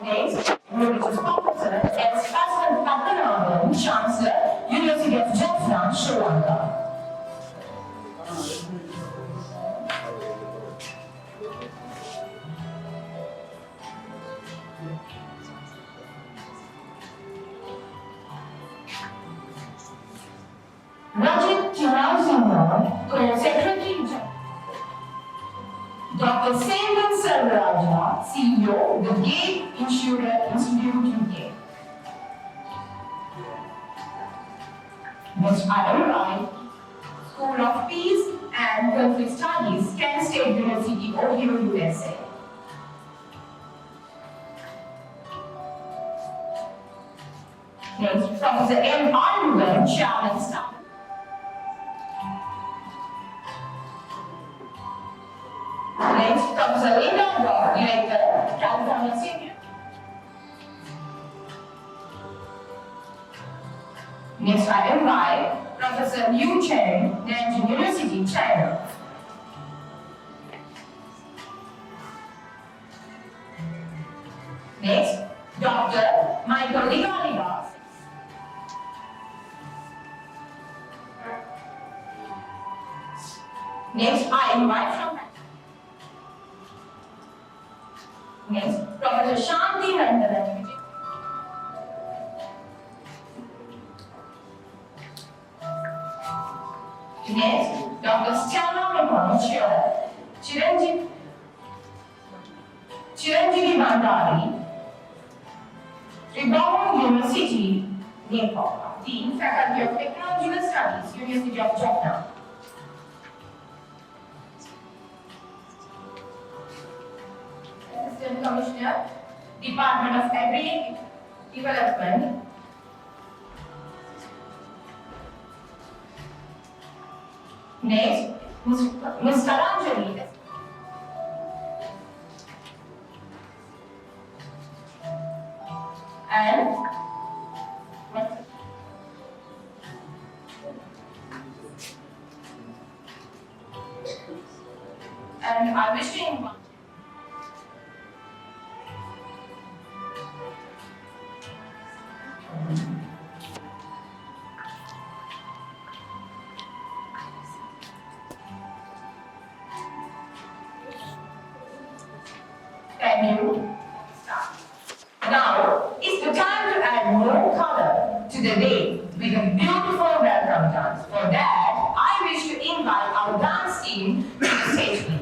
Next, Professor S. Prathanathan, Chancellor, University of Jaffna, Sri Lanka. Co-Secretary Dr. Silva, CEO, the Gate Insurance Institute, UK. Next item, right? School of Peace and Conflict Studies, Kent State University, Ohio, USA. Next, Professor M. Arnold, Chairman Staff. Next, Professor Inaugural, Director, California Senior. Next item by Professor Cheng, Nanjing University, China. Next, Dr. Michael Ligaliga. Next, I invite from Next, Professor Shanti Nandan. Next, Dr. Sharma, Chiranjeevi Bandari, Rebound University, Nepal. Dean, Faculty of Technological Studies, University of Jaffna. Assistant Commissioner, Department of Agri Development. Next, Ms. Karanjali. And I wish to invite Now is the time to add more color to the day with a beautiful welcome dance. For that, I wish to invite our dance team to the stage, please.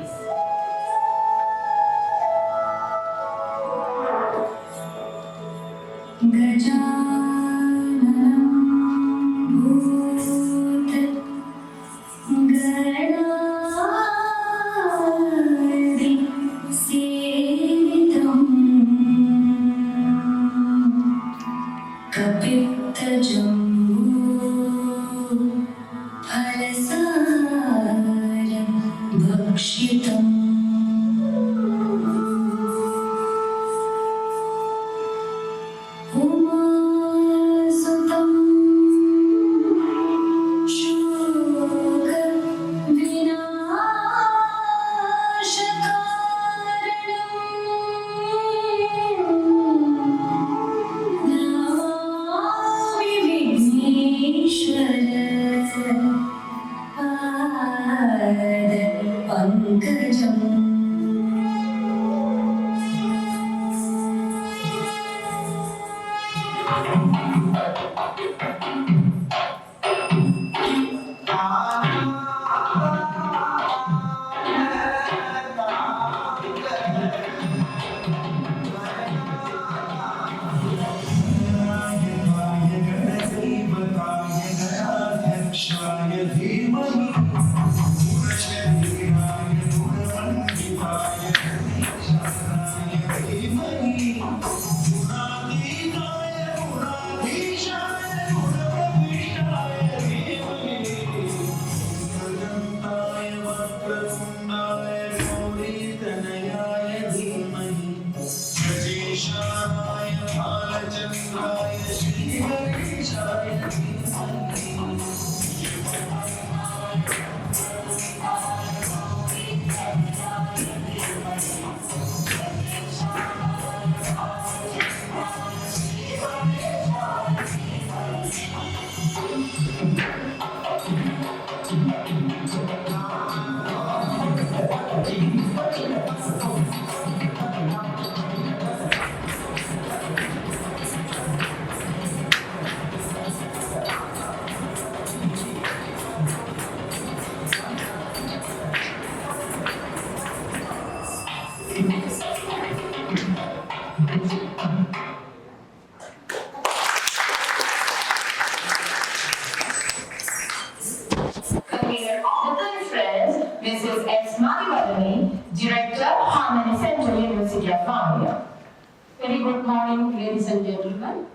Good morning, ladies and gentlemen.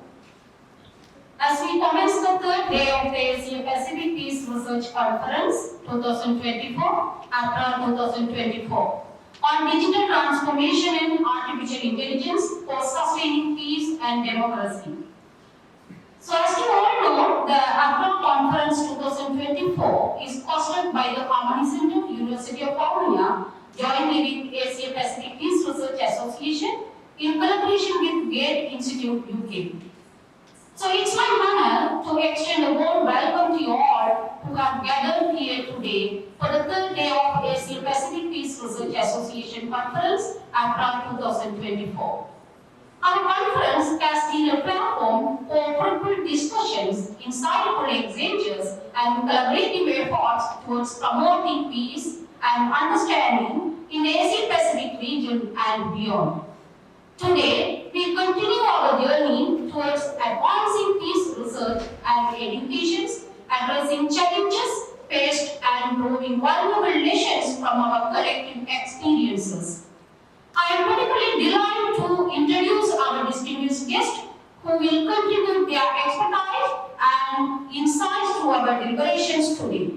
As we commence the third day of the Asia Pacific Peace Research Conference 2024, APPRA 2024, on digital transformation and artificial intelligence for sustaining peace and democracy. So as you all know, the APPRA Conference 2024 is hosted by the Harmony Center, University of Vavuniya, jointly with Asia Pacific Peace Research Association in collaboration with Gate Institute UK. So it's my honor to extend a warm welcome to you all who have gathered here today for the third day of Asia Pacific Peace Research Association Conference, APPRA 2024. Our conference has been a platform for fruitful discussions, insightful exchanges, and collaborative efforts towards promoting peace and understanding in the Asia Pacific region and beyond. Today, we continue our journey towards advancing peace research and education, addressing challenges faced and drawing valuable lessons from our collective experiences. I am particularly delighted to introduce our distinguished guest who will contribute their expertise and insights to our deliberations today.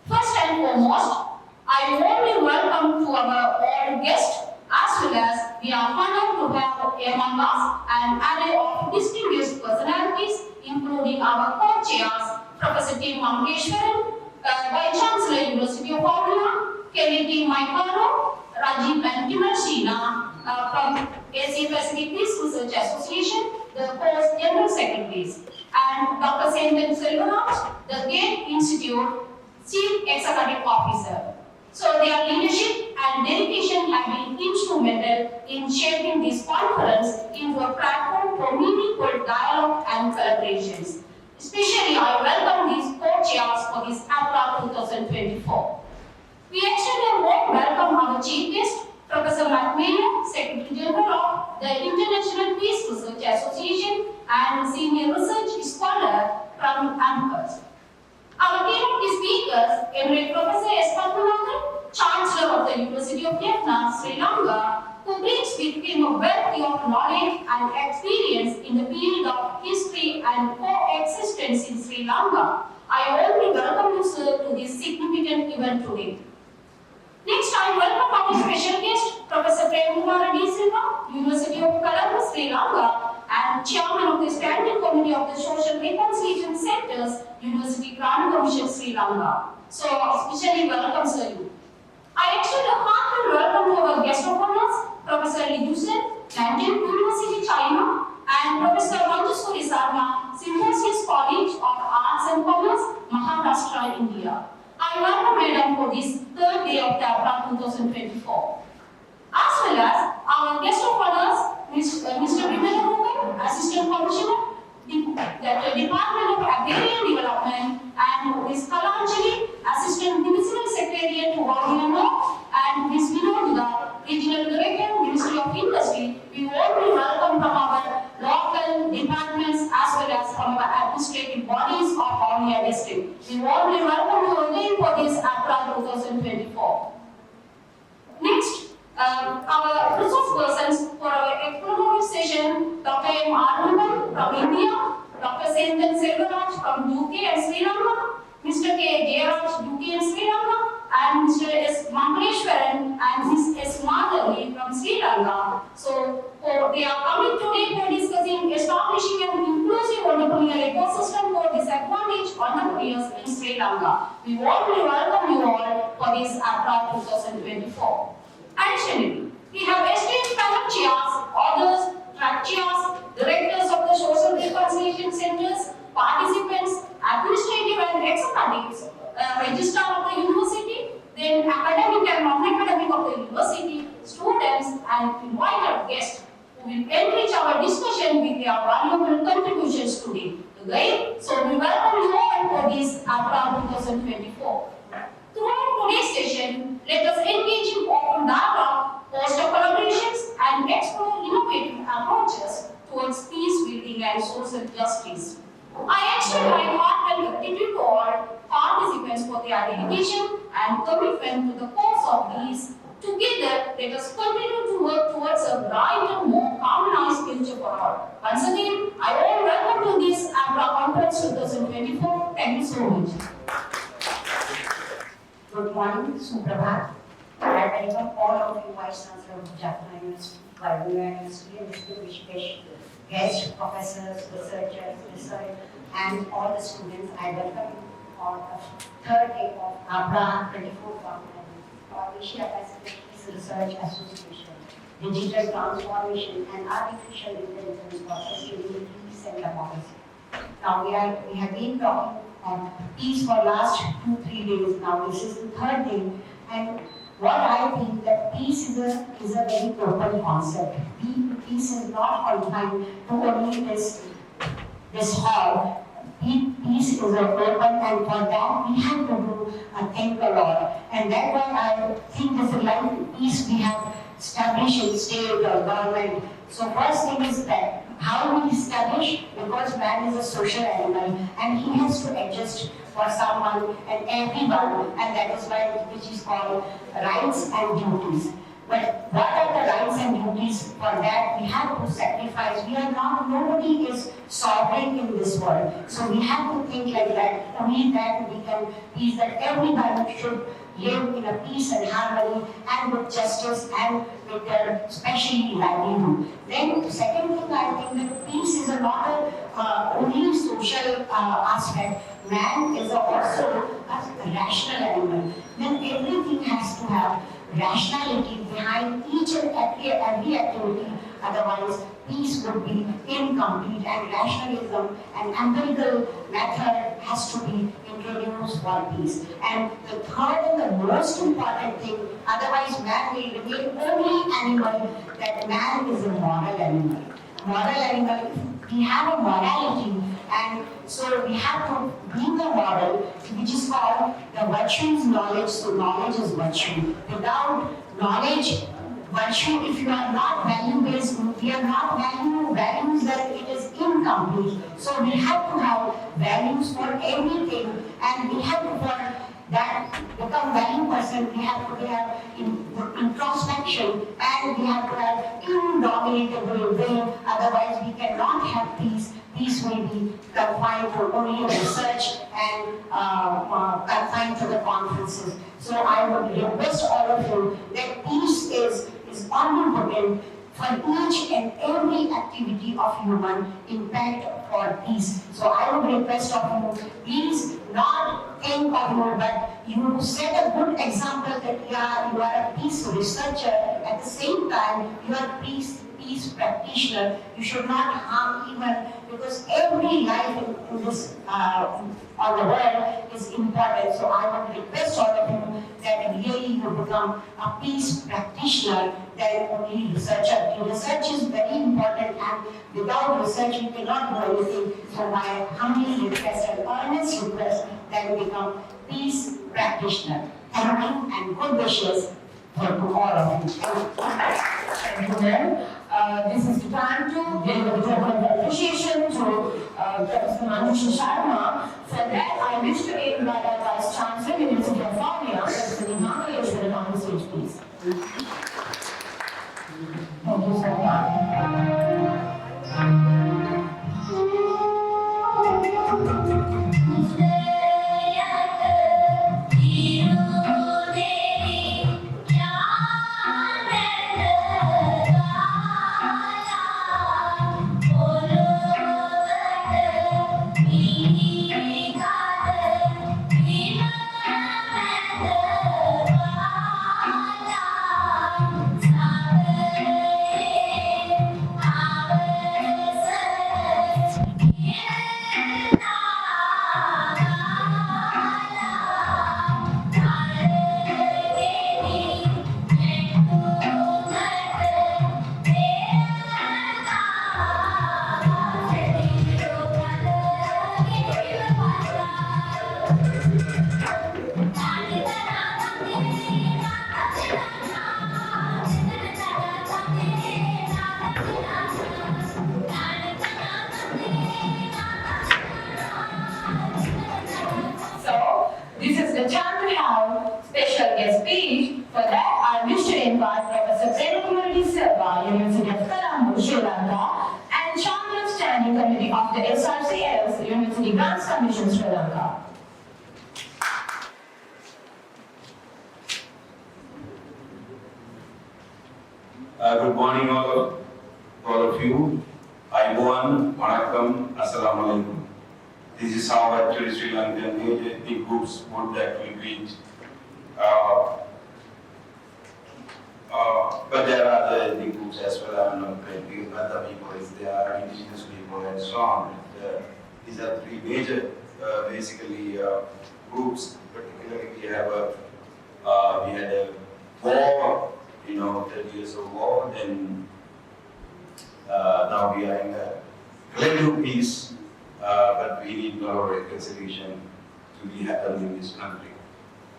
First and foremost, I warmly welcome to our all guests, as well as we are honored to have among us an array of distinguished personalities, including our co-chairs, Professor T. Mangeshwaran, Vice Chancellor, University of Vavuniya, Kelly T. Maikano, Rajiv and Kimal Sheena from Asia Pacific Peace Research Association, the Post General Secretaries, and Dr. Silva, the Gate Institute Chief Executive Officer. So their leadership and dedication have been instrumental in shaping this conference into a platform for meaningful dialogue and collaborations. Especially, I welcome these co-chairs for this APPRA 2024. We extend a warm welcome our chief guest, Professor Maharashtra, Secretary General of the International Peace Research Association and Senior Research Scholar from APPRA. Our keynote speakers, Eminent Professor S. Padmanathan, Chancellor of the University of Vietnam, Sri Lanka, who brings with him a wealth of knowledge and experience in the field of history and coexistence in Sri Lanka. I warmly welcome you, sir, to this significant event today. Next, I welcome our special guest, Professor Premakumara D. Silva, University of Colombo, Sri Lanka, and Chairman of the Standing Committee of the Social Reconciliation Centers, University Grant Commission, Sri Lanka. So, especially welcome, sir. I extend a heartfelt welcome to our guest of honors, Professor Li Dusen, Nanjing University, China, and Professor Manjushri Sharma, Symbiosis College of Arts and Commerce, Maharashtra, India. I welcome Madam for this third day of the APPRA 2024. As well as our guest of honors, Mr. Premakumara, Assistant Commissioner, the Department of Agrarian Development, and Ms. Kalanjali, Assistant Divisional Secretariat to Vavuniya, and Ms. Vinodda, Regional Director, Ministry of Industry. We warmly welcome from our local departments as well as from our administrative bodies of Vavuniya district. We warmly welcome you again for this APPRA 2024. Next, our resource persons for our exploratory session, Dr. M. Arunabal from India, Dr. Silva from UK and Sri Lanka, Mr. K. Jayaraj, UK and Sri Lanka, and Mr. S. Mangeshwaran and Ms. S. Madhavi from Sri Lanka. So, they are coming today for discussing establishing an inclusive entrepreneurial ecosystem for disadvantaged entrepreneurs in Sri Lanka. We warmly welcome you all for this APPRA 2024. Additionally, we have esteemed panel chairs, authors, track chairs, directors of the Social Reconciliation Centers, participants, administrative and executives, registrar of the university, then academic and non-academic of the university, students, and invited guests who will enrich our discussion with their valuable contributions today. So we welcome you all for this APPRA 2024. Throughout today's session, let us engage in open dialogue, foster collaborations, and explore innovative approaches towards peace building and social justice. I extend my heartfelt gratitude to all participants for their dedication and commitment to the cause of peace Together, let us continue to work towards a brighter, more harmonized future for all. Once again, I all welcome to this APPRA Conference 2024. Thank you so much. Good morning, Suprabhat. I welcome all of you Vice Chancellor of Jaffna University, Vavuniya University, and distinguished guests, professors, researchers, and all the students. I welcome you on the third day of APPRA 24th Conference for Asia Pacific Peace Research Association, Digital Transformation and Artificial Intelligence for Sustainability Center Policy. Now we have been talking on peace for last 2-3 days. Now this is the third day, and what I think that peace is a very open concept. Peace is not confined to only this hall. Peace is open, and for that we have to think a lot. And that's why I think this is like peace we have established in state or government. So first thing is that how we establish, because man is a social animal and he has to adjust for someone and everyone, and that is why which is called rights and duties. But what are the rights and duties? For that we have to sacrifice. Nobody is sovereign in this world. So we have to think like that. Only that we can peace, that everybody should live in a peace and harmony and with justice and with their especially livelihood. Then second thing, I think that peace is not only social aspect. Man is also a rational animal. Then everything has to have rationality behind each and every activity. Otherwise, peace would be incomplete, and rationalism and empirical method has to be introduced for peace. And the third and the most important thing, otherwise man will remain only animal, that man is a moral animal. Moral animal, we have a morality, and so we have to bring the moral, which is called the virtue is knowledge, so knowledge is virtue. Without knowledge, virtue, if you are not value-based, if you are not values, then it is incomplete. So we have to have values for everything, and we have to, for that become value person, we have to have introspection, and we have to have indomitable will. Otherwise, we cannot have peace. Peace will be confined to only research and confined to the conferences. So I would request all of you that peace is omnipotent for each and every activity of human impact for peace. So I would request of you, please not think of you, but you set a good example that you are a peace researcher. At the same time, you are peace practitioner. You should not harm even, because every life in this on the world is important. So I would request all of you that really you become a peace practitioner than only researcher. The research is very important, and without research we cannot do anything. So my humble request and earnest request that we become peace practitioner. Thank you and good wishes to all of you. Thank you, ma'am. This is the time to give a token of appreciation to Professor Manjushri Sharma. For that, I wish to invite our Vice Chancellor, University of Vavuniya, Professor Inaugural, to the on the stage, please. Thank you so much. of the SRCs, University Grants Commission, Sri Lanka. Good morning all of you. Aiboan, Vanakkam, Assalamu alaikum. This is how actually Sri Lankan major ethnic groups would actually greet. But there are other ethnic groups as well. I'm not great because other people is there, indigenous people and so on. These are three major basically groups. Particularly we have we had a war, 30 years of war, then now we are in a relative peace, but we need a lot of reconciliation to be happening in this country.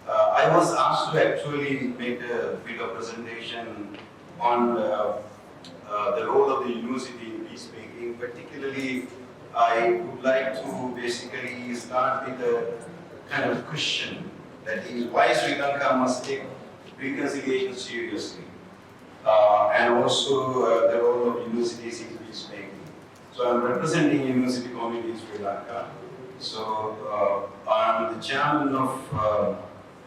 I was asked to actually make a bit of presentation on the role of the university in peacemaking. Particularly, I would like to basically start with a kind of question, that is, why Sri Lanka must take reconciliation seriously, and also the role of universities in peacemaking. So I'm representing university community in Sri Lanka. So I'm the chairman of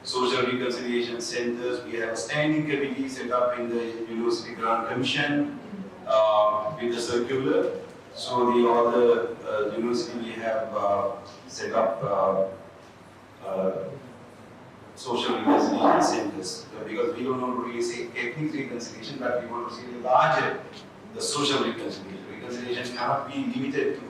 Social Reconciliation Centers. We have a standing committee set up in the University Grant Commission with the circular. So all the university we have set up social reconciliation centers, because we don't want to really say ethnic reconciliation, but we want to see larger the social reconciliation. Reconciliation cannot be limited to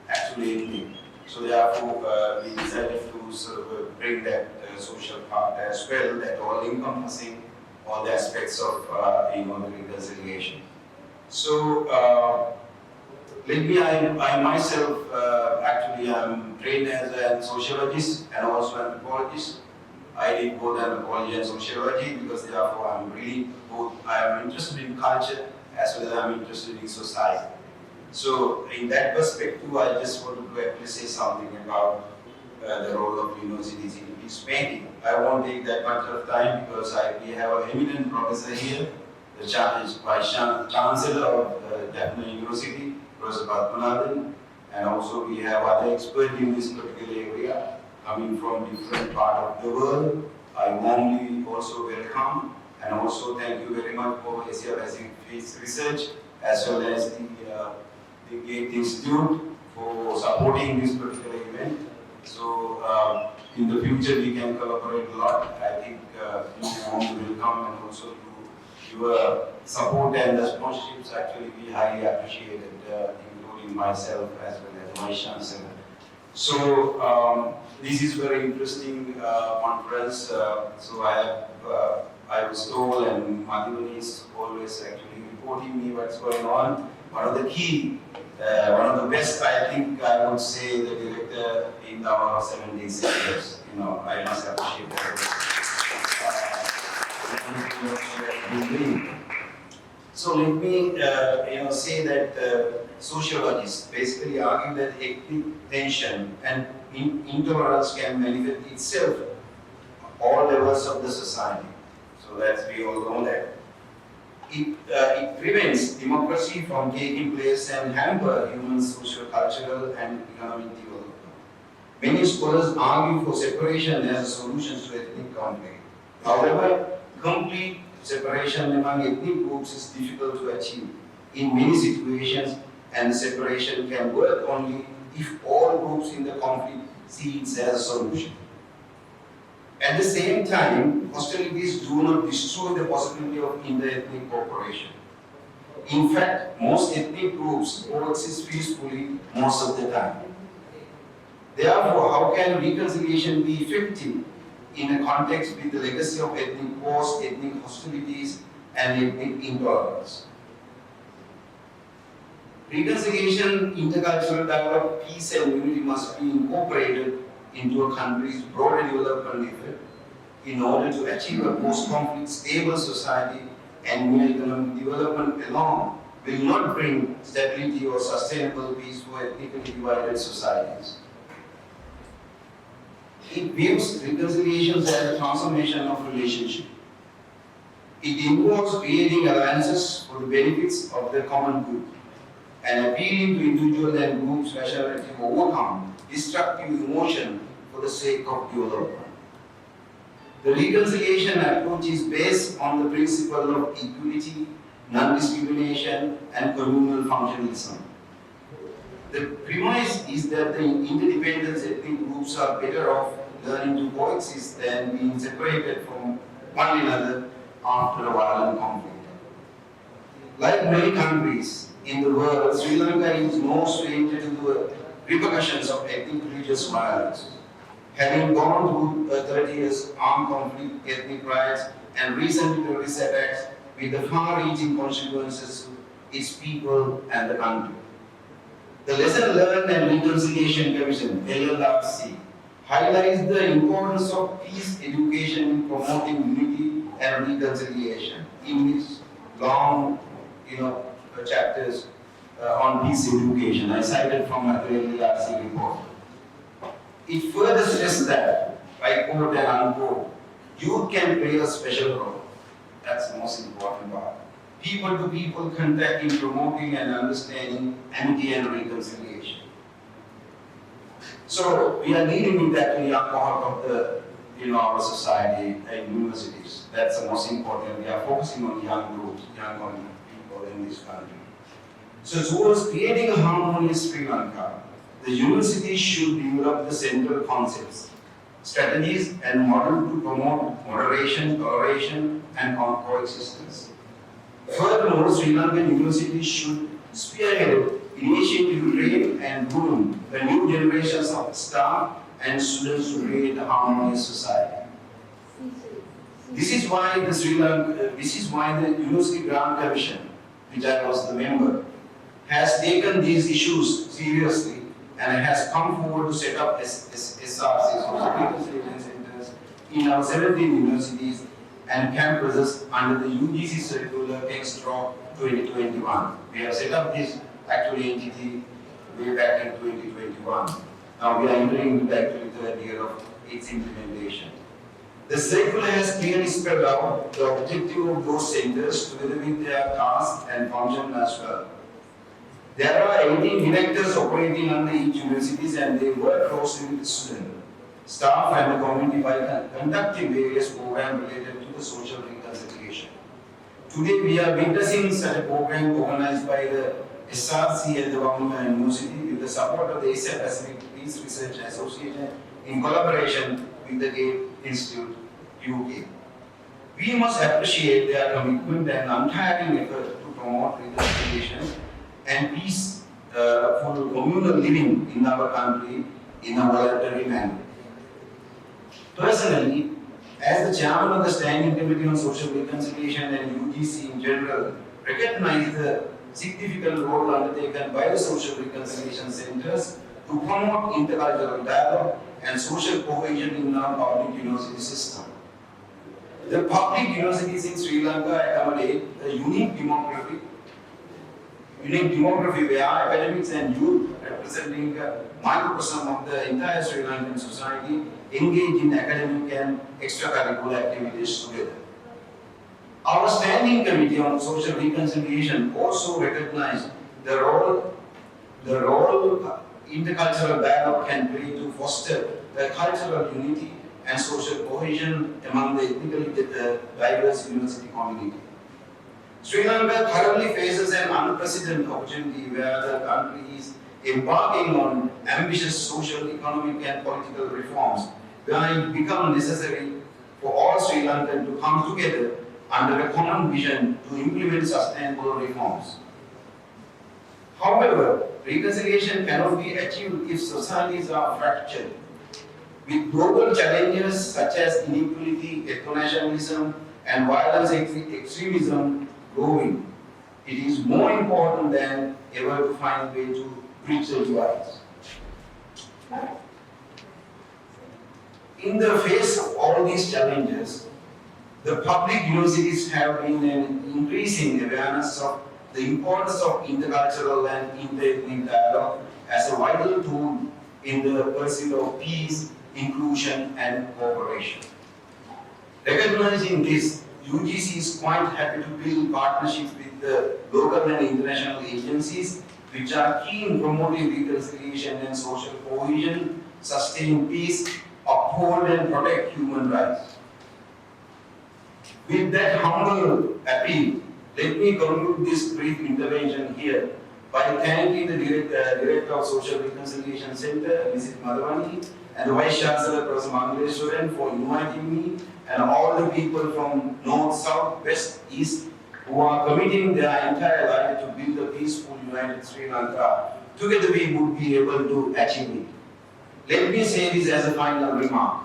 actually ethnic. So therefore, we decided to sort of bring that social part as well, that all encompassing all the aspects of the reconciliation. So I myself actually am trained as a sociologist and also an anthropologist. I did both anthropology and sociology because therefore I am interested in culture as well as I am interested in society. So in that perspective, I just wanted to actually say something about the role of universities in peacemaking. I won't take that much of time because we have an eminent professor here, the Vice Chancellor of Jaffna University, Professor Padmanathan, and also we have other experts in this particular area coming from different parts of the world. I warmly also welcome, and also thank you very much for Asia Pacific Peace Research as well as the Gate Institute for supporting this particular event. So in the future we can collaborate a lot. I think you will come, and also your support and the sponsorships actually be highly appreciated, including myself as well as Vice Chancellor. So this is very interesting conference. So I was told, and Madhuvani is always actually reporting me what's going on. One of the key, one of the best, I think I would say, the director in our 76 years. I must appreciate that. So let me, say that sociologists basically argue that ethnic tension and intolerance can manifest itself all levels of the society. So that we all know that. It prevents democracy from taking place and hamper human social, cultural, and economic development. Many scholars argue for separation as a solution to ethnic conflict. However, complete separation among ethnic groups is difficult to achieve in many situations, and separation can work only if all groups in the conflict see it as a solution. At the same time, hostilities do not destroy the possibility of inter-ethnic cooperation. In fact, most ethnic groups coexist peacefully most of the time. Therefore, how can reconciliation be effective in a context with the legacy of ethnic wars, ethnic hostilities, and ethnic intolerance? Reconciliation, intercultural dialogue, peace and unity must be incorporated into a country's broader development effort in order to achieve a post-conflict stable society, and mere economic development alone will not bring stability or sustainable peace for ethnically divided societies. It views reconciliation as a transformation of relationship. It involves creating alliances for the benefits of the common good. and appealing to individuals and groups' rationality to overcome destructive emotion for the sake of development. The reconciliation approach is based on the principle of equality, non-discrimination, and communal functionalism. The premise is that the interdependent ethnic groups are better off learning to coexist than being separated from one another after a violent conflict. Like many countries in the world, Sri Lanka is no stranger to the repercussions of ethnic religious violence. Having gone through 30 years armed conflict, ethnic riots, and recent terrorist attacks with the far-reaching consequences to its people and the country. The Lesson Learned and Reconciliation Commission, LLRC, highlights the importance of peace education in promoting unity and reconciliation in its long, chapters on peace education. I cited from the LLRC report. It further stressed that, I quote and unquote, youth can play a special role. That's the most important part. People-to-people contact in promoting and understanding amity and reconciliation. So we are dealing with that young part of the, our society and universities. That's the most important. We are focusing on young groups, young people in this country. So towards creating a harmonious Sri Lanka, the university should develop the central concepts, strategies, and model to promote moderation, toleration, and coexistence. Furthermore, Sri Lankan universities should spearhead initiative to train and groom the new generations of staff and students to create a harmonious society. This is why the University Grant Commission, which I was the member, has taken these issues seriously and has come forward to set up SRCs, or reconciliation centers, in our 17 universities and campuses under the UGC circular X-2021. We have set up this entity way back in 2021. Now we are entering into the third year of its implementation. The circular has clearly spelled out the objective of those centers together with their tasks and function as well. There are 18 directors operating under each universities, and they work closely with the students, staff, and the community by conducting various programs related to the social reconciliation. Today we are witnessing such a program organized by the SRC and the Vavuniya University with the support of the Asia Pacific Peace Research Association in collaboration with the Gate Institute, UK. We must appreciate their commitment and untiring effort to promote reconciliation and peaceful communal living in our country in a voluntary manner. Personally, as the chairman of the Standing Committee on Social Reconciliation and UGC in general, recognize the significant role undertaken by the social reconciliation centers to promote intercultural dialogue and social cohesion in our public university system. The public universities in Sri Lanka accommodate a unique demography where academics and youth, representing a microcosm of the entire Sri Lankan society, engage in academic and extracurricular activities together. Our Standing Committee on Social Reconciliation also recognized the role intercultural dialogue can play to foster the cultural unity and social cohesion among the ethnically diverse university community. Sri Lanka currently faces an unprecedented opportunity where the country is embarking on ambitious social, economic, and political reforms, where it becomes necessary for all Sri Lankans to come together under a common vision to implement sustainable reforms. However, reconciliation cannot be achieved if societies are fractured. With global challenges such as inequality, ethno-nationalism, and violence extremism growing, it is more important than ever to find a way to bridge the divides. In the face of all these challenges, the public universities have been an increasing awareness of the importance of intercultural and interethnic dialogue as a vital tool in the pursuit of peace, inclusion, and cooperation. Recognizing this, UGC is quite happy to build partnerships with the local and international agencies which are key in promoting reconciliation and social cohesion, sustain peace, uphold and protect human rights. With that humble appeal, let me conclude this brief intervention here by thanking the Director of Social Reconciliation Center, Mrs. Madhavani, and the Vice Chancellor, Prof. Manjushri, for inviting me, and all the people from North, South, West, East, who are committing their entire life to build a peaceful, united Sri Lanka. Together we would be able to achieve it. Let me say this as a final remark.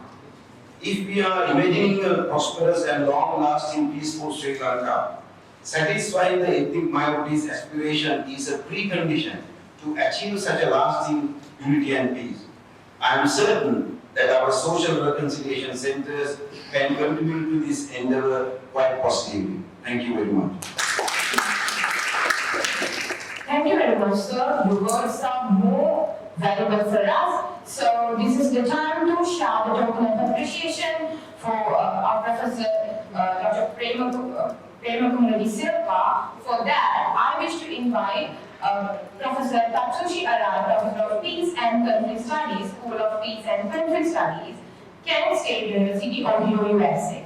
If we are imagining a prosperous and long-lasting peaceful Sri Lanka, satisfying the ethnic minorities' aspiration is a precondition to achieve such a lasting unity and peace. I am certain that our social reconciliation centers can contribute to this endeavor quite positively. Thank you very much. Thank you very much, sir. Your words are more valuable for us. So this is the time to shower the token of appreciation for our Professor Dr. Premakumara Silva. For that, I wish to invite Professor Tatsushi Arai, Professor of Peace and Conflict Studies, School of Peace and Conflict Studies, Cheng State University, Ohio, USA.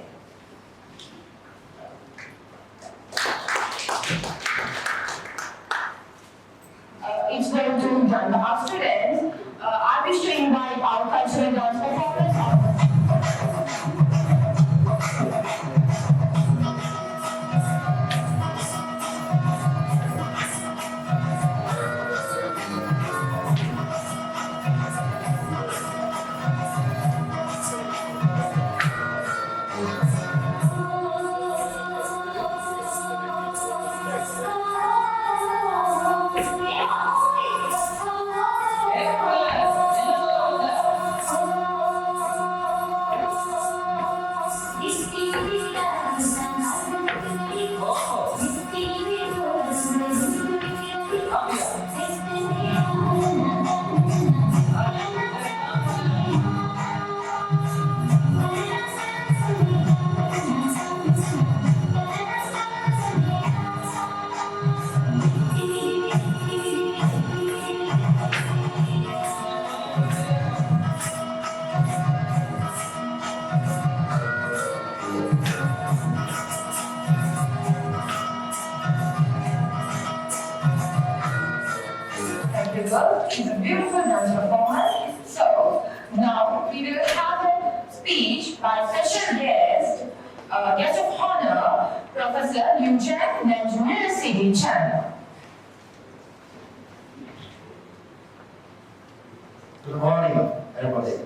It's going to be done by our students. I wish to invite our cultural dance performers. It's a beautiful dance performance. So now we will have a speech by special guest of honor, Professor Cheng, Nanjing University, China. Good morning, everybody.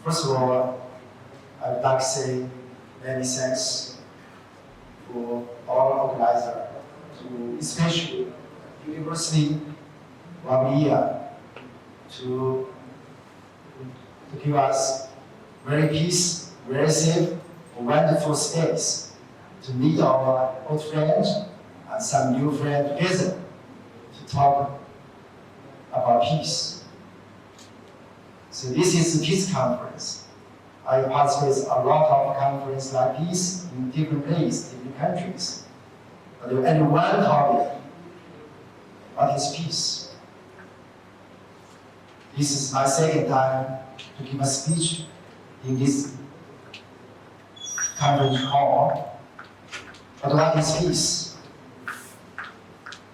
First of all, I would like to say many thanks to all organizers, to especially University Vavuniya to give us very peace, very safe, wonderful space to meet our old friends and some new friends together to talk about peace. So this is a peace conference. I participate in a lot of conferences like peace in different places, different countries. But there is only one topic. What is peace? This is my second time to give a speech in this conference hall. But what is peace?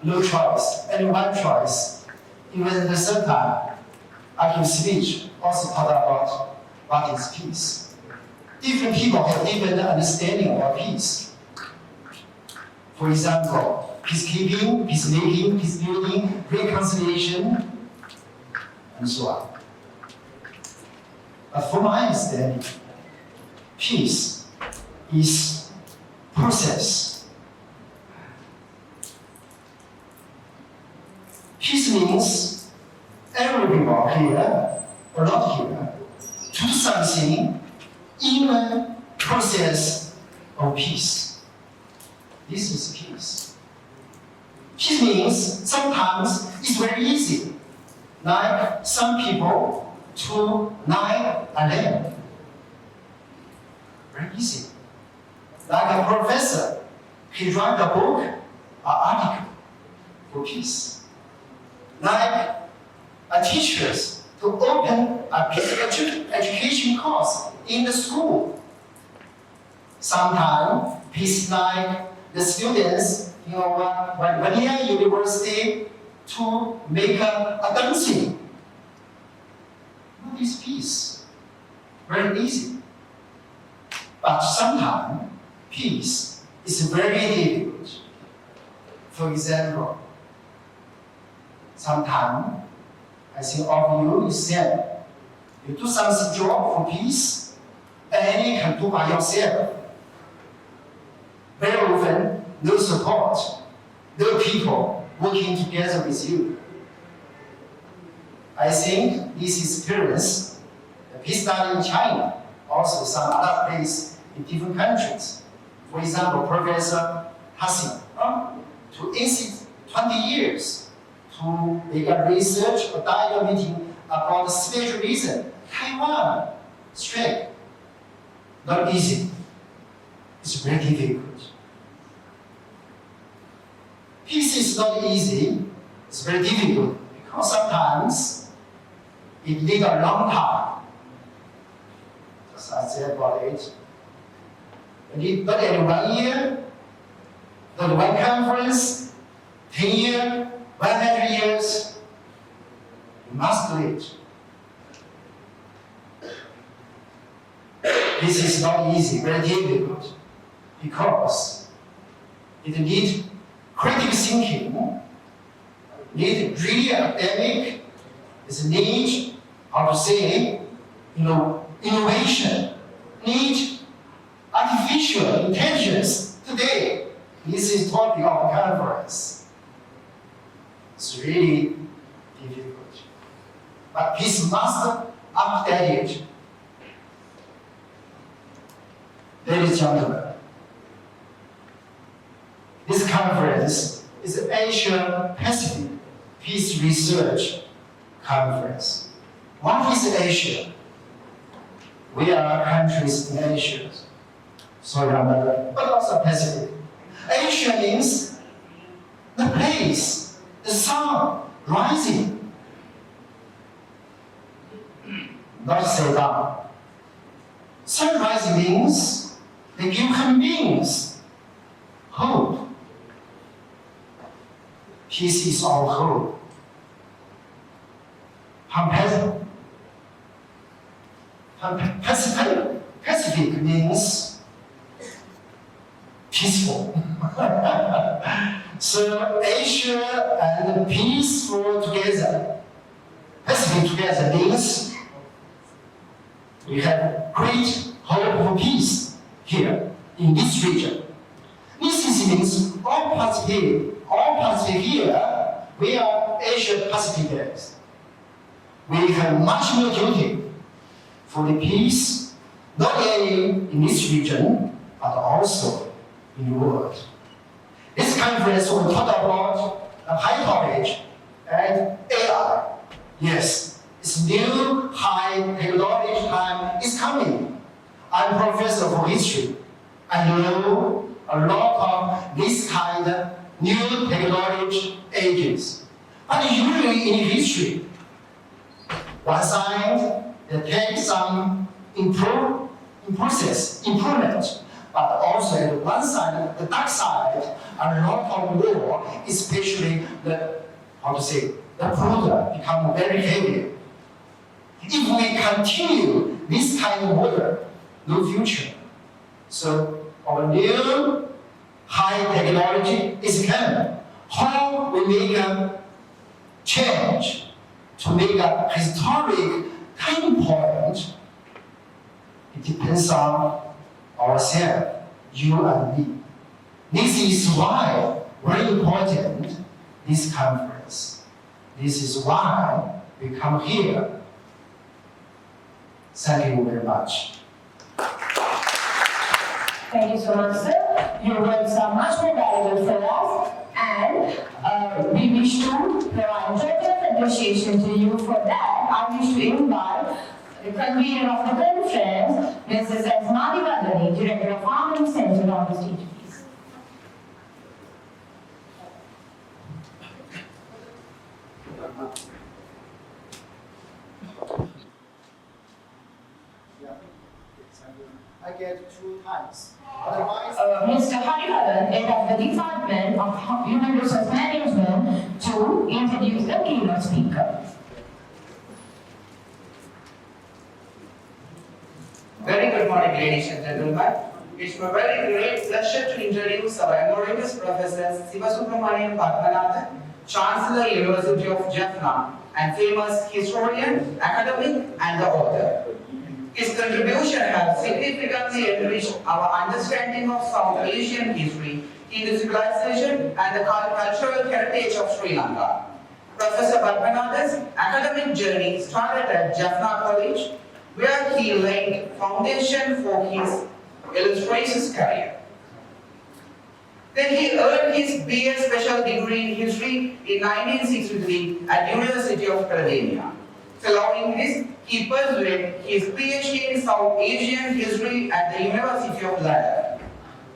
No choice, only one choice. Even at the same time, I give speech also talk about what is peace. Different people have different understanding about peace. For example, peacekeeping, peacemaking, peace building, reconciliation, and so on. But from my understanding, peace is process. Peace means every people here or not here do something in a process of peace. This is peace. Peace means sometimes it's very easy. Like some people to 9 11. Very easy. Like a professor, he write a book or article for peace. like teachers to open a peace education course in the school. Sometimes peace like the students, Vavuniya University to make a dancing. What is peace? Very easy. But sometimes peace is very difficult. For example, sometimes I think all of you said you do some job for peace, and you can do by yourself. Very often, no support, no people working together with you. I think this experience, the peace study in China, also some other places in different countries. For example, Professor Hassan, to institute 20 years to make a research or dialogue meeting about spiritualism, Taiwan, straight. Not easy. It's very difficult. Peace is not easy. It's very difficult because sometimes it needs a long time. Just I said about it. Not in 1 year, not one conference, 10 years, 100 years. You must do it. This is not easy, very difficult, because it needs critical thinking, needs really academic, it needs, how to say, innovation, needs artificial intelligence today. This is topic of conference. It's really difficult. But peace must update it. Ladies and gentlemen, this conference is the Asia Pacific Peace Research Conference. What is Asia? We are countries in Asia, but also Pacific. Asia means the place, the sun rising, not say down. Sun rising means they give human beings hope. Peace is our hope. Pacific means peaceful. So Asia and peaceful together, Pacific together means we have great hope for peace here in this region. This means all Pacific here, we are Asia Pacific. We have much more duty for the peace, not only in this region, but also in the world. This conference will talk about a high topic and AI. Yes, it's new high technology time is coming. I'm professor for history. I know a lot of this kind of new technology ages. But usually in history, one side, they take some improvement, but also at one side, the dark side, a lot of war, especially the product become very heavy. If we continue this kind of war, no future. So our new high technology is coming. How we make a change to make a historic turning point, it depends on ourselves, you and me. This is why very important this conference. This is why we come here. Thank you very much. Thank you so much, sir. Your words are much more valuable for us, and we wish to provide total appreciation to you for that. I wish to invite the convener of the conference, Mrs. Vavuniya, Director of Harmony Center, on the stage, please. I get 2 times. Otherwise, Mr. Hariharan, head of the Department of Human Resource Management, to introduce the keynote speaker. Very good morning, ladies and gentlemen. It's my very great pleasure to introduce our emeritus Professor Siva Chancellor, University of Jaffna, and famous historian, academic, and the author. His contribution has significantly enriched our understanding of South Asian history, Hindu civilization, and the cultural heritage of Sri Lanka. Professor Padmanathan's academic journey started at Jaffna College, where he laid foundation for his illustrations career. Then he earned his BA Special Degree in History in 1963 at University of Pennsylvania. Following this, he pursued his PhD in South Asian History at the University of London.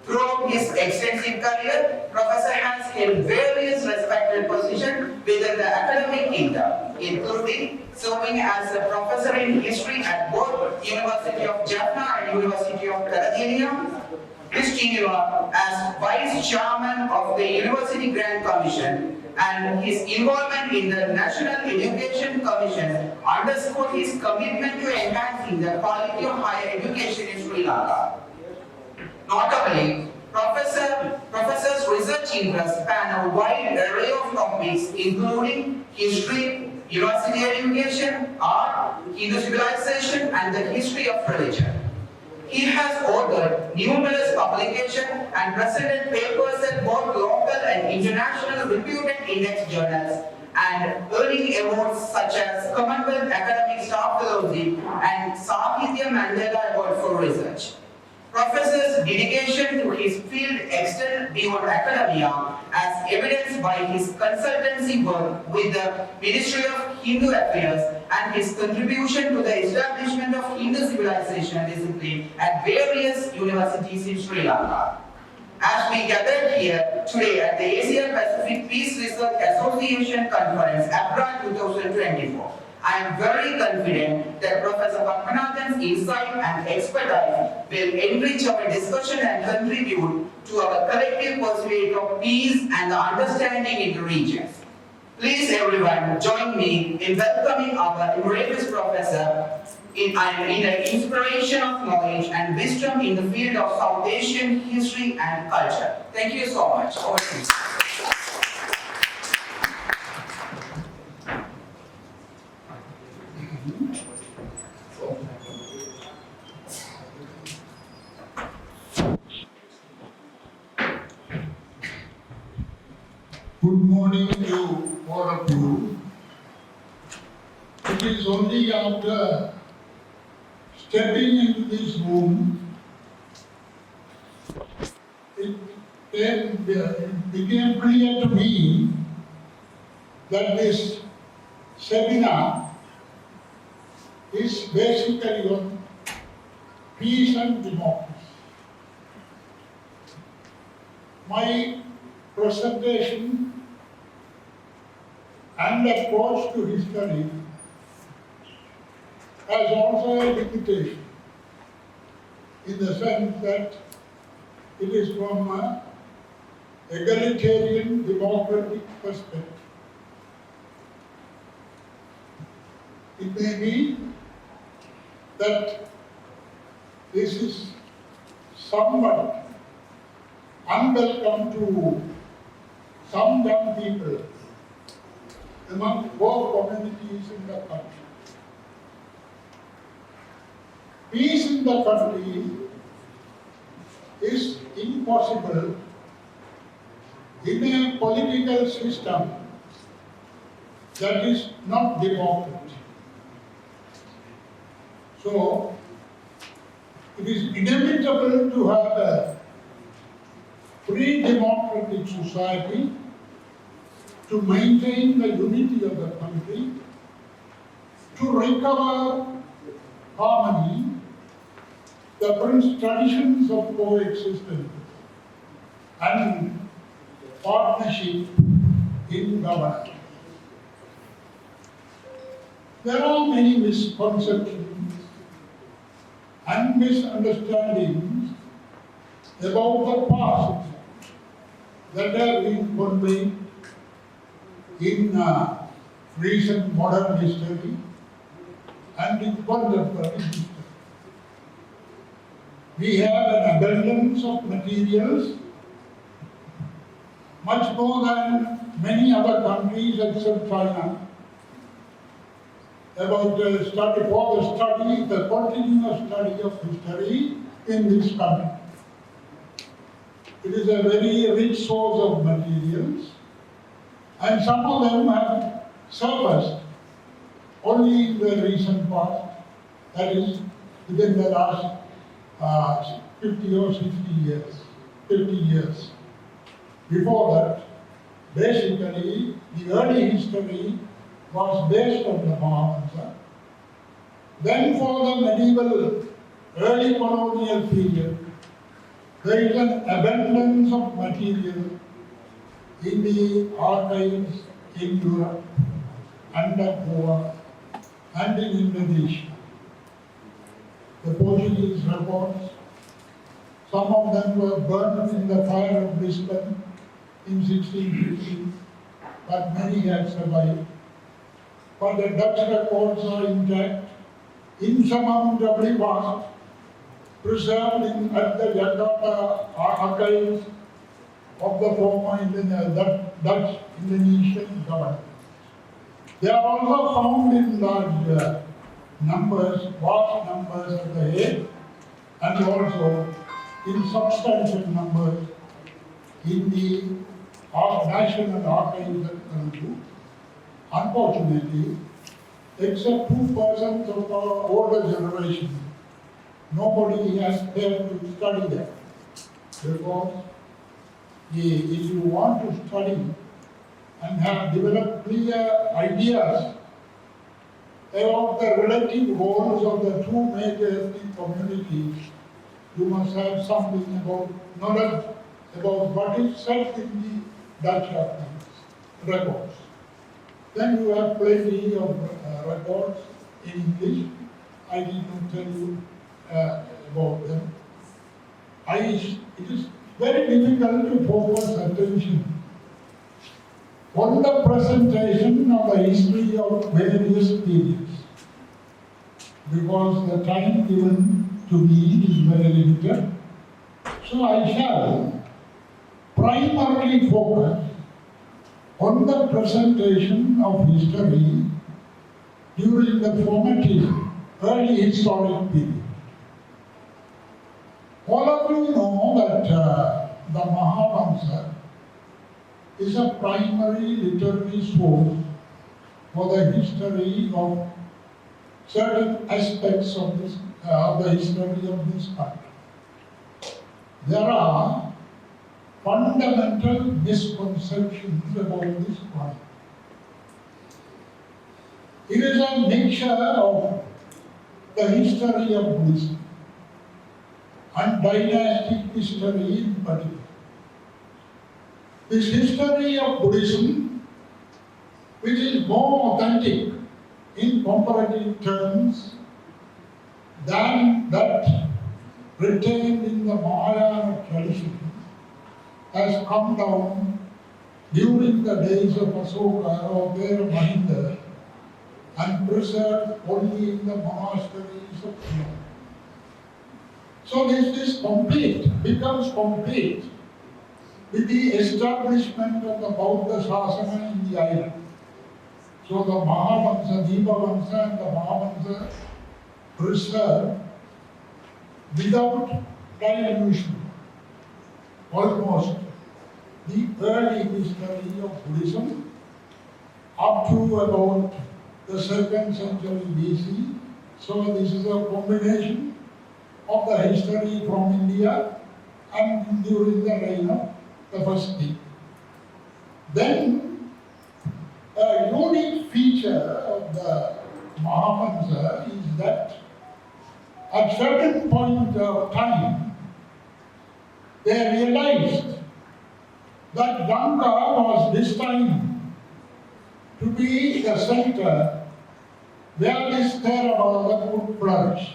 Throughout his extensive career, Professor has held various respected positions within the academic kingdom, including serving as a professor in history at both University of Jaffna and University of Pennsylvania. His tenure as Vice Chairman of the University Grant Commission and his involvement in the National Education Commission underscored his commitment to enhancing the quality of higher education in Sri Lanka. Notably, Professor's research interests span a wide array of topics including history, university education, art, Hindu civilization, and the history of religion. He has authored numerous publications and presented papers at both local and international reputed index journals and earning awards such as Commonwealth Academic Staff Fellowship and Sahitya Mandela Award for Research. Professor's dedication to his field extends beyond academia, as evidenced by his consultancy work with the Ministry of Hindu Affairs and his contribution to the establishment of Hindu civilization discipline at various universities in Sri Lanka. As we gathered here today at the Asia Pacific Peace Research Association Conference, APPRA 2024, I am very confident that Professor Padmanathan's insight and expertise will enrich our discussion and contribute to our collective pursuit of peace and the understanding in the regions. Please everyone join me in welcoming our emeritus professor in an inspiration of knowledge and wisdom in the field of South Asian history and culture. Thank you so much. Over to you. Good morning to all of you. It is only after stepping into this room, it became clear to me that this seminar is basically on peace and democracy. My presentation and approach to history has also a limitation in the sense that it is from an egalitarian democratic perspective. It may be that this is somewhat unwelcome to some young people among poor communities in the country. Peace in the country is impossible in a political system that is not democratic. So, it is inevitable to have a free democratic society to maintain the unity of the country, to recover harmony, the traditions of coexistence and partnership in governance. There are many misconceptions and misunderstandings about the past that have been conveyed in recent modern history and in contemporary history. We have an abundance of materials, much more than many other countries except China, about the continuous study of history in this country. It is a very rich source of materials, and some of them have surfaced only in the recent past, that is, within the last 50 or 60 years, 50 years. Before that, basically, the early history was based on the Mahavansa. Then for the medieval, early colonial period, there is an abundance of material in the archives in Europe, under Goa, and in Indonesia. The Portuguese records, some of them were burned in the fire of Lisbon in 1650, but many have survived. But the Dutch records are intact, insurmountably vast, preserved at the Jakarta archives of the former Dutch Indonesian government. They are also found in large numbers, vast numbers at the Hague, and also in substantial numbers in the National Archives at Colombo. Unfortunately, except 2% of our older generation, nobody has dared to study them. Because if you want to study and have developed clear ideas about the relative roles of the two major ethnic communities, you must have something about knowledge about what is said in the Dutch records. Then you have plenty of records in English. I need not tell you about them. It is very difficult to focus attention on the presentation of the history of various periods, because the time given to me is very limited. So I shall primarily focus on the presentation of history during the formative early historic period. All of you know that the Mahavansa is a primary literary source for the history of certain aspects of the history of this country. There are fundamental misconceptions about this point. It is a mixture of the history of Buddhism and dynastic history in particular. This history of Buddhism, which is more authentic in comparative terms than that retained in the Mahayana tradition, has come down during the days of Asoka or Vera Mahinda and preserved only in the monasteries of Pune. So this is complete, becomes complete with the establishment of the Bauddha Sasana in the island. So the Mahavansa, Dipavansa and the Mahavansa preserved without dilution, almost the early history of Buddhism up to about the 2nd century BC. So this is a combination of the history from India and during the reign of the first king. Then a unique feature of the Mahavansa is that at certain point of time they realized that Lanka was destined to be the center where this Theravada would flourish.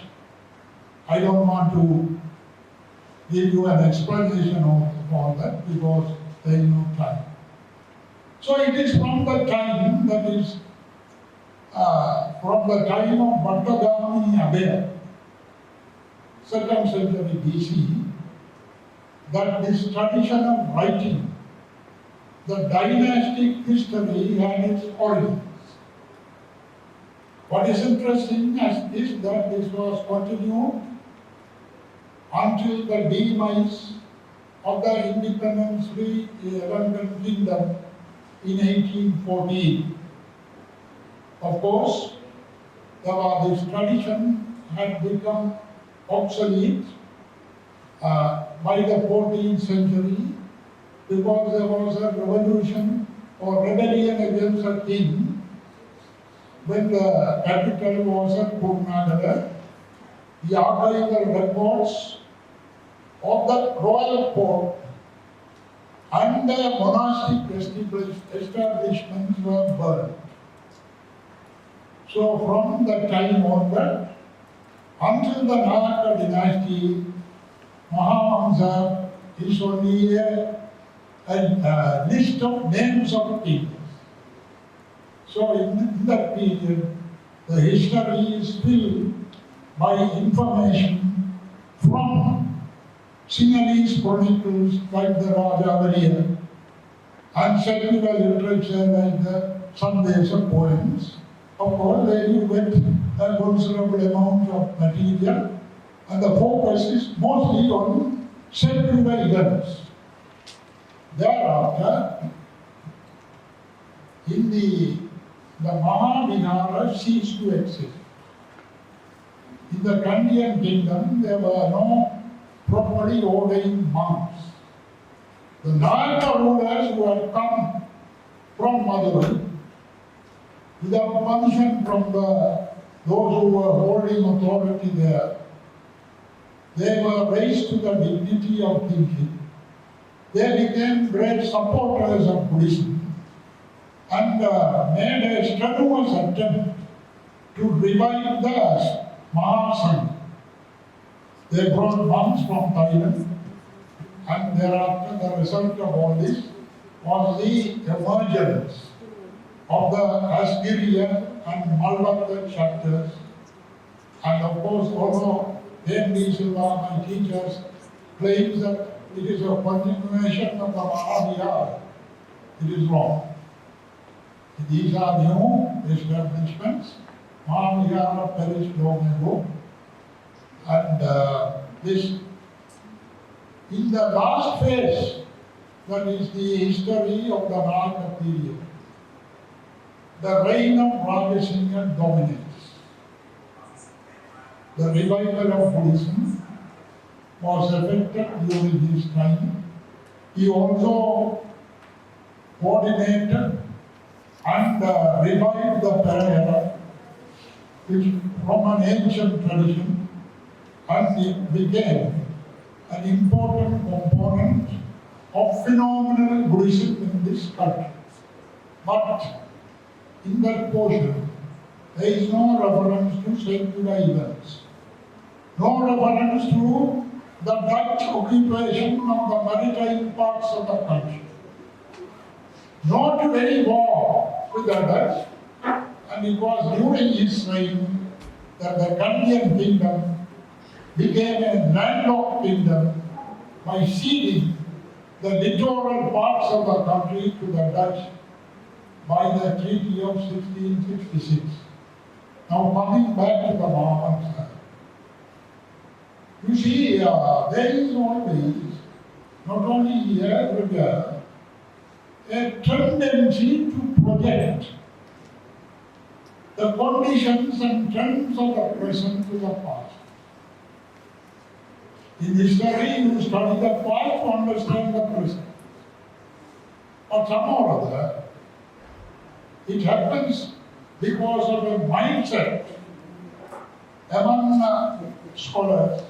I don't want to give you an explanation of all that because there is no time. So it is from the time that is from the time of Bhattagami Abhaya, 2nd century BC, that this tradition of writing, the dynastic history had its origins. What is interesting is that this was continued until the demise of the independence-free Lankan kingdom in 1814. Of course, this tradition had become obsolete by the 14th century because there was a revolution or rebellion against a king when the capital was at Pune. The archival records of the royal court and the monastic establishments were burned. So from that time onward, until the Naka dynasty, Mahamamsa is only a list of names of kings. So in that period, the history is filled by information from Sinhalese chronicles like the Rajavaliya and secular literature like the Symbiosis poems. Of course, there you get a considerable amount of material, and the focus is mostly on secular events. Thereafter, in the Mahavihara ceased to exist. In the Kandian kingdom, there were no properly ordained monks. The Naka rulers who had come from Madurai, without permission from those who were holding authority there, they were raised to the dignity of thinking. They became great supporters of Buddhism and made a strenuous attempt to revive the Mahasangha. They brought monks from Thailand, and thereafter the result of all this was the emergence of the Assyrian and Malvatta chapters. And of course, although Silva, my teachers, claims that it is a continuation of the Mahavihara, it is wrong. These are new establishments. Mahavihara perished long ago. And this, in the last phase, that is the history of the Naka period, the reign of Rajasingha dominates. The revival of Buddhism was effected during his time. He also coordinated and revived the Perayara, which from an ancient tradition, and it became an important component of phenomenal Buddhism in this country. But in that portion, there is no reference to secular events, no reference to the Dutch occupation of the maritime parts of the country, not to any war with the Dutch. And it was during his reign that the Kandian kingdom became a landlocked kingdom by ceding the littoral parts of the country to the Dutch by the Treaty of 1666. Now coming back to the Mahamamsa, you see, there is always, not only here but there, a tendency to project the conditions and trends of the present to the past. In history, you study the past to understand the present. But somehow or other, it happens because of a mindset among scholars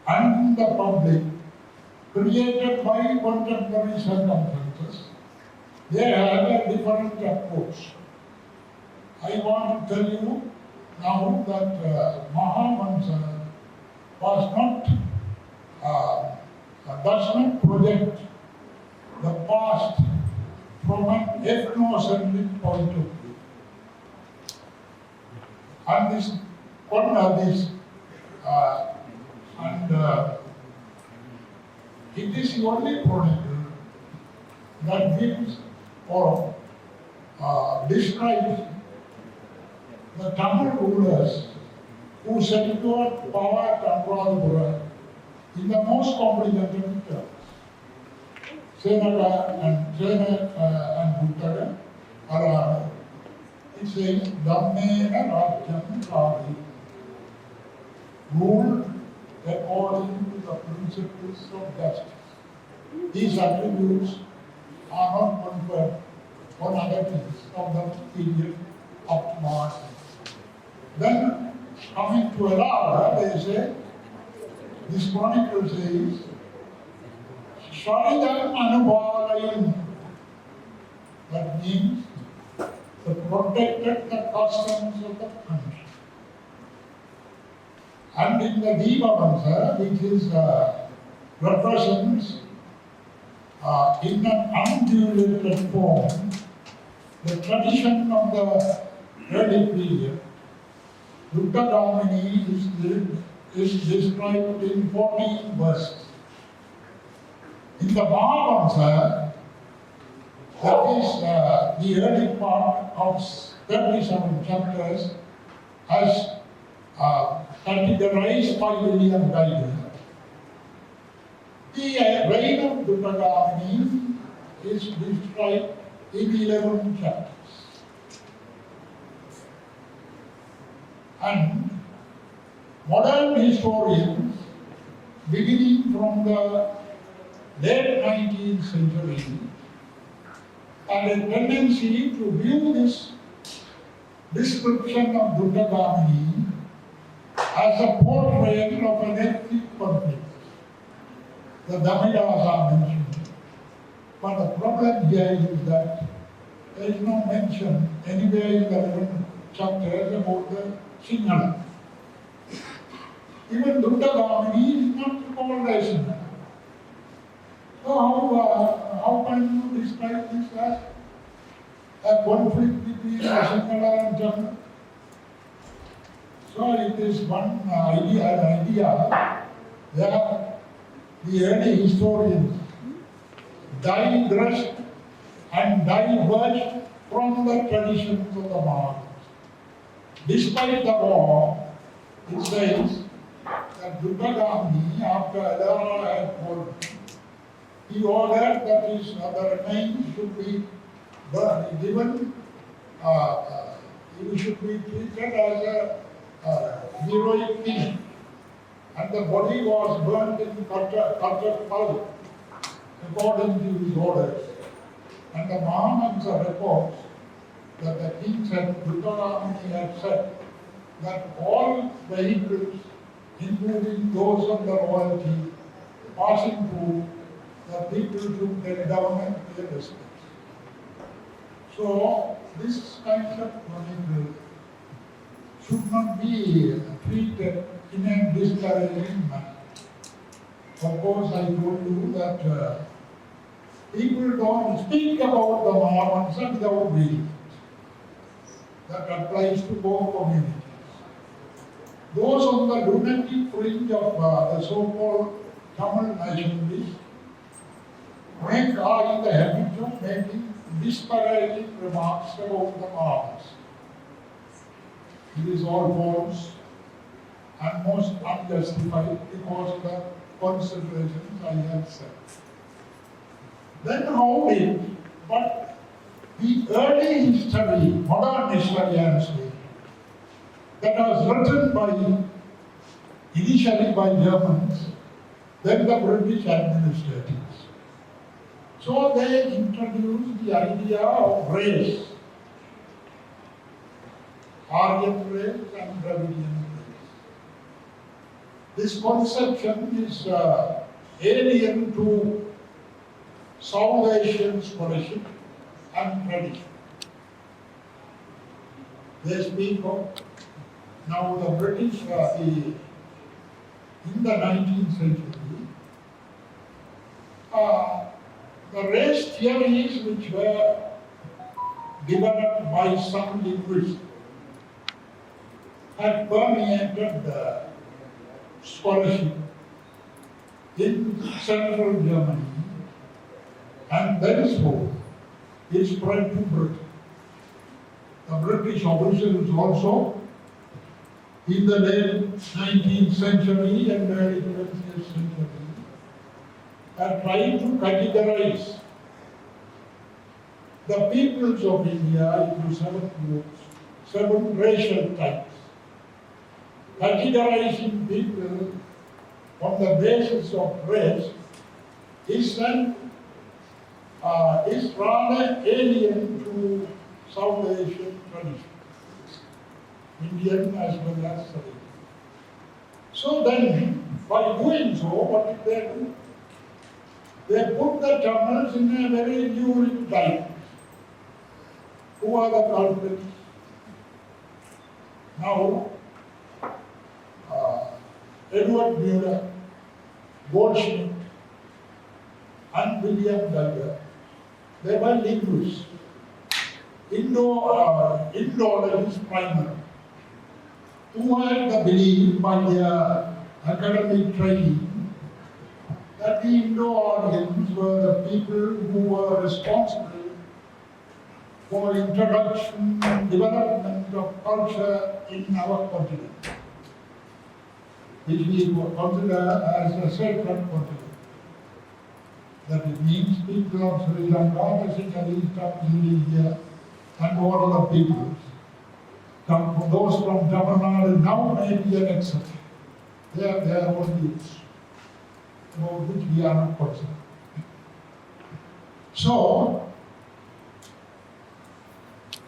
and the public created by contemporary circumstances. They have a different approach. I want to tell you now that Mahamamsa does not project the past from an ethnocentric point of view. And it is the only chronicle that gives or describes the Tamil rulers who secured power at Anuradhapura in the most complicated terms. Senaka and Buttara Arana. It says, Dhammena Rajyam Kari, ruled according to the principles of justice. These attributes are not conferred on other kings of the period up to Maharashtra. Then, coming to Alala, they say, this chronicle says, Sharidam Anubalayim. That means they protected the customs of the country. And in the Divavansa, which represents in an undulated form the tradition of the early period, Duttagamini is described in 14 verses. In the Mahavansa, that is the early part of 37 chapters, as categorized by William Geiger. The reign of Duttagamini is described in 11 chapters. And modern historians, beginning from the late 19th century, had a tendency to view this description of Duttagamini as a portrayal of an ethnic conflict. The Damidas are mentioned. But the problem here is that there is no mention anywhere in the 11 chapters about the Sinhala. Even Duttagamini is not called as Sinhala. So how can you describe this as a conflict between Sinhala and Jammu? So it is an idea that the early historians digressed and diverged from the traditions of the Maharashtra. Despite the war, it says that Duttagamini, after Adara had fallen, he ordered that the remains should be given, he should be treated as a heroic king. And the body was burnt in Karjapal according to his orders. And the Mahamansa reports that the king said, Duttagamini had said that all vehicles, including those of the royalty, passing through, the people should get down and pay respect. So, this kind of chronicle should not be treated in a discouraging manner. Of course, I told you that people don't speak about the Mahavansa without reading it. That applies to both communities. Those on the lunatic fringe of the so-called Tamil nationalists are in the habit of making disparaging remarks about the Mahavansa. It is all false and most unjustified because of the considerations I have said. Then but the early history, modern historians say, that was written initially by Germans, then the British administrators. So they introduced the idea of race, Aryan race and Dravidian race. This conception is alien to South Asian scholarship and tradition. They speak of, now the British, the in the 19th century, the race theories which were developed by some linguists had permeated the scholarship in central Germany, and thenceforth it spread to Britain. The British officials also, in the late 19th century and early 20th century, are trying to categorize the peoples of India into 7 groups, 7 racial types. Categorizing people on the basis of race is rather alien to South Asian tradition, Indian as well as South Asian. So then, by doing so, what did they do? They put the Tamils in a very lurid light. Who are the culprits? Now, Edward Muller, Goldschmidt, and William Duggar, they were linguists. Indologists primarily, who had the belief by their academic training that the Indo-Aryans were the people who were responsible for introduction and development of culture in our continent, which we consider as a sacred continent. That it means people of Sri Lanka, basically East India, and all other peoples. Those from Tamil Nadu now may be an exception. They are their own views, about which we are not concerned. So,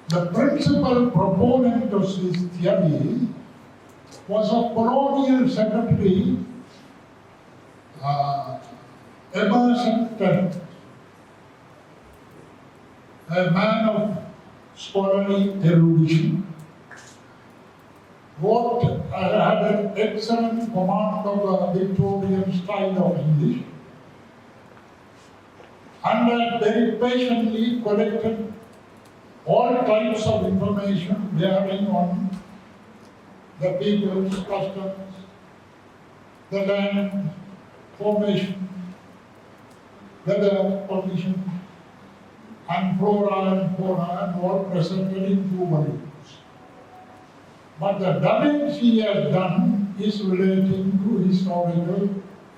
the principal proponent of this theory was a colonial secretary, Emerson Tent, a man of scholarly erudition, had an excellent command of the Victorian style of English, and had very patiently collected all types of information bearing on the people's customs, the land formation, weather condition, and flora and fauna, and all presented in 2 volumes. But the damage he has done is relating to historical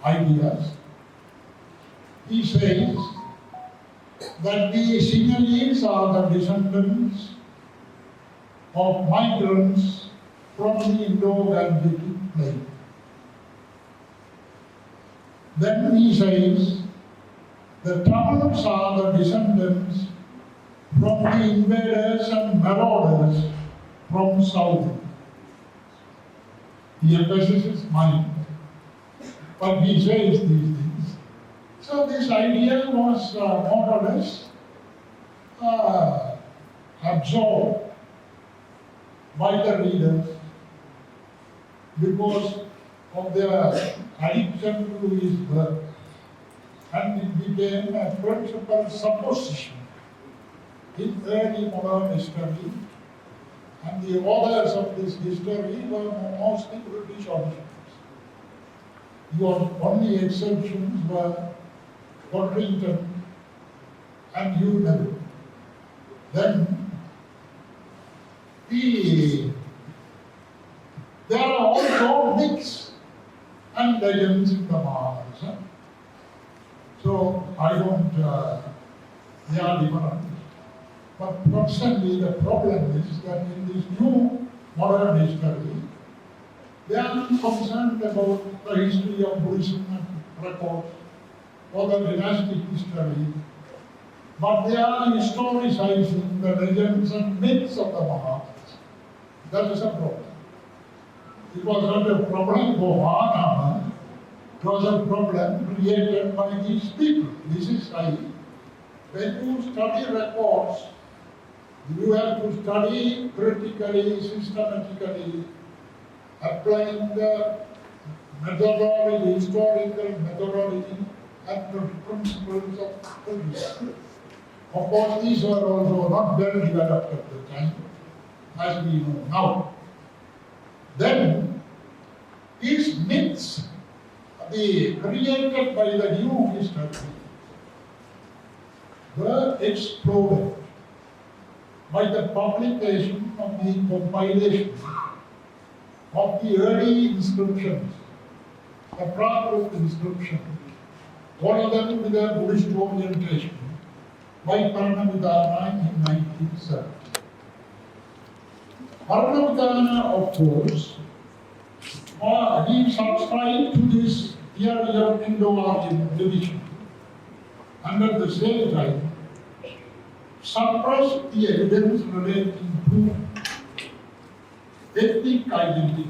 ideas. He says that the Sinhalese are the descendants of migrants from the Indo-Gangetic plain. Then he says the Tamils are the descendants from the invaders and marauders from south. The emphasis is mine, but he says these things. So this idea was more or less absorbed by the readers because of their addiction to his work, and it became a principal supposition in early modern history, and the authors of this history were mostly British origins. The only exceptions were Codrington and Hugh Neville. Then there are also myths and legends in the Maharashtra. So I don't, they are different. But constantly the problem is that in this new modern history, they are not concerned about the history of Buddhism and records or the dynastic history, but they are historicizing the legends and myths of the Maharashtra. That is a problem. It was not a problem for Maharashtra, it was a problem created by these people. This is why when you study records, you have to study critically, systematically, applying the methodology, historical methodology, and the principles of physics. Of course, these were also not well developed at the time, as we know now. Then, these myths, created by the new history, were exploded by the publication of the compilation of the early inscriptions, the Prakrit inscription, all of them with a Buddhist orientation, by Premakumara in 1970. Premakumara, of course, he subscribed to this theory of Indo-Aryan division, and at the same time suppressed the evidence relating to ethnic identity